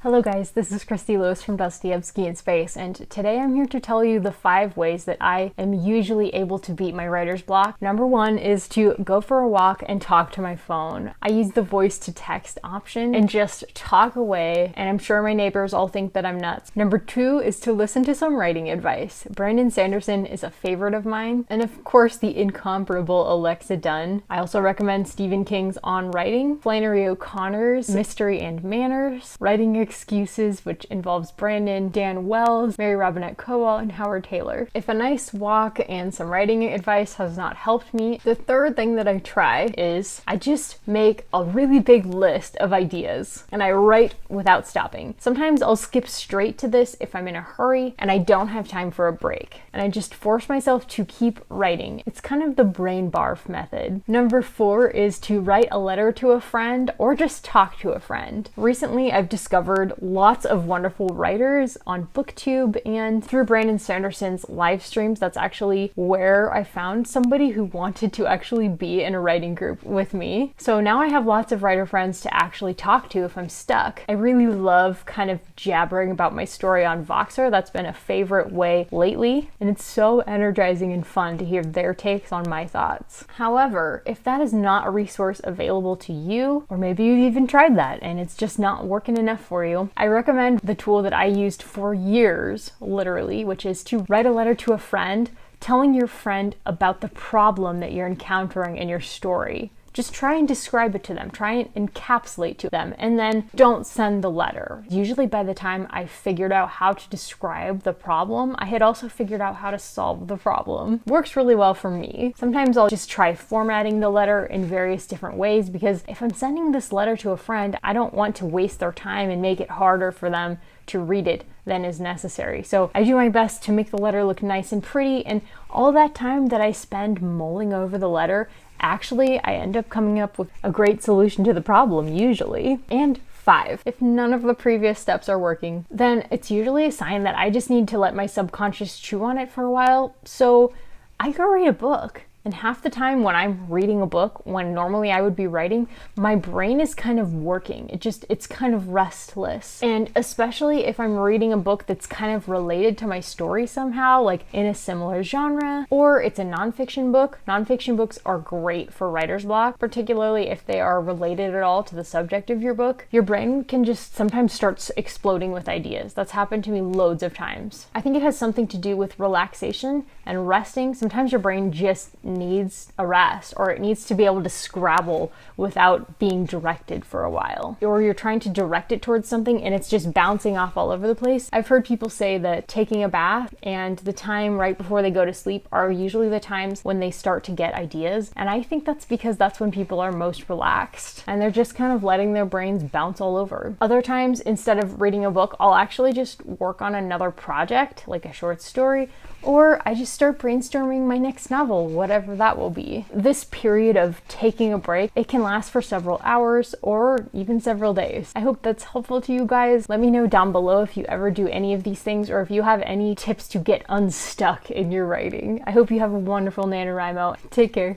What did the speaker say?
Hello guys, this is Christy Lewis from Dostoevsky in Space, and today I'm here to tell you the 5 ways that I am usually able to beat my writer's block. Number 1 is to go for a walk and talk to my phone. I use the voice to text option and just talk away, and I'm sure my neighbors all think that I'm nuts. Number 2 is to listen to some writing advice. Brandon Sanderson is a favorite of mine, and of course the incomparable Alexa Dunn. I also recommend Stephen King's On Writing, Flannery O'Connor's Mystery and Manners, Writing Excuses, which involves Brandon, Dan Wells, Mary Robinette Kowal, and Howard Taylor. If a nice walk and some writing advice has not helped me, the third thing that I try is I just make a really big list of ideas and I write without stopping. Sometimes I'll skip straight to this if I'm in a hurry and I don't have time for a break, and I just force myself to keep writing. It's kind of the brain barf method. Number 4 is to write a letter to a friend or just talk to a friend. Recently I've discovered lots of wonderful writers on BookTube and through Brandon Sanderson's live streams. That's actually where I found somebody who wanted to actually be in a writing group with me. So now I have lots of writer friends to actually talk to if I'm stuck. I really love kind of jabbering about my story on Voxer. That's been a favorite way lately, and it's so energizing and fun to hear their takes on my thoughts. However, if that is not a resource available to you, or maybe you've even tried that and it's just not working enough for you, I recommend the tool that I used for years, literally, which is to write a letter to a friend, telling your friend about the problem that you're encountering in your story. Just try and describe it to them, try and encapsulate to them, and then don't send the letter. Usually by the time I figured out how to describe the problem, I had also figured out how to solve the problem. Works really well for me. Sometimes I'll just try formatting the letter in various different ways, because if I'm sending this letter to a friend, I don't want to waste their time and make it harder for them to read it than is necessary. So I do my best to make the letter look nice and pretty, and all that time that I spend mulling over the letter, actually, I end up coming up with a great solution to the problem, usually. And 5, if none of the previous steps are working, then it's usually a sign that I just need to let my subconscious chew on it for a while. So I go read a book. And half the time when I'm reading a book, when normally I would be writing, my brain is kind of working. It's kind of restless. And especially if I'm reading a book that's kind of related to my story somehow, like in a similar genre, or it's a nonfiction book. Nonfiction books are great for writer's block, particularly if they are related at all to the subject of your book. Your brain can just sometimes start exploding with ideas. That's happened to me loads of times. I think it has something to do with relaxation and resting. Sometimes your brain just needs a rest, or it needs to be able to scrabble without being directed for a while. Or you're trying to direct it towards something and it's just bouncing off all over the place. I've heard people say that taking a bath and the time right before they go to sleep are usually the times when they start to get ideas. And I think that's because that's when people are most relaxed and they're just kind of letting their brains bounce all over. Other times, instead of reading a book, I'll actually just work on another project, like a short story, or I just start brainstorming my next novel, whatever that will be. This period of taking a break, it can last for several hours or even several days. I hope that's helpful to you guys. Let me know down below if you ever do any of these things, or if you have any tips to get unstuck in your writing. I hope you have a wonderful NaNoWriMo. Take care.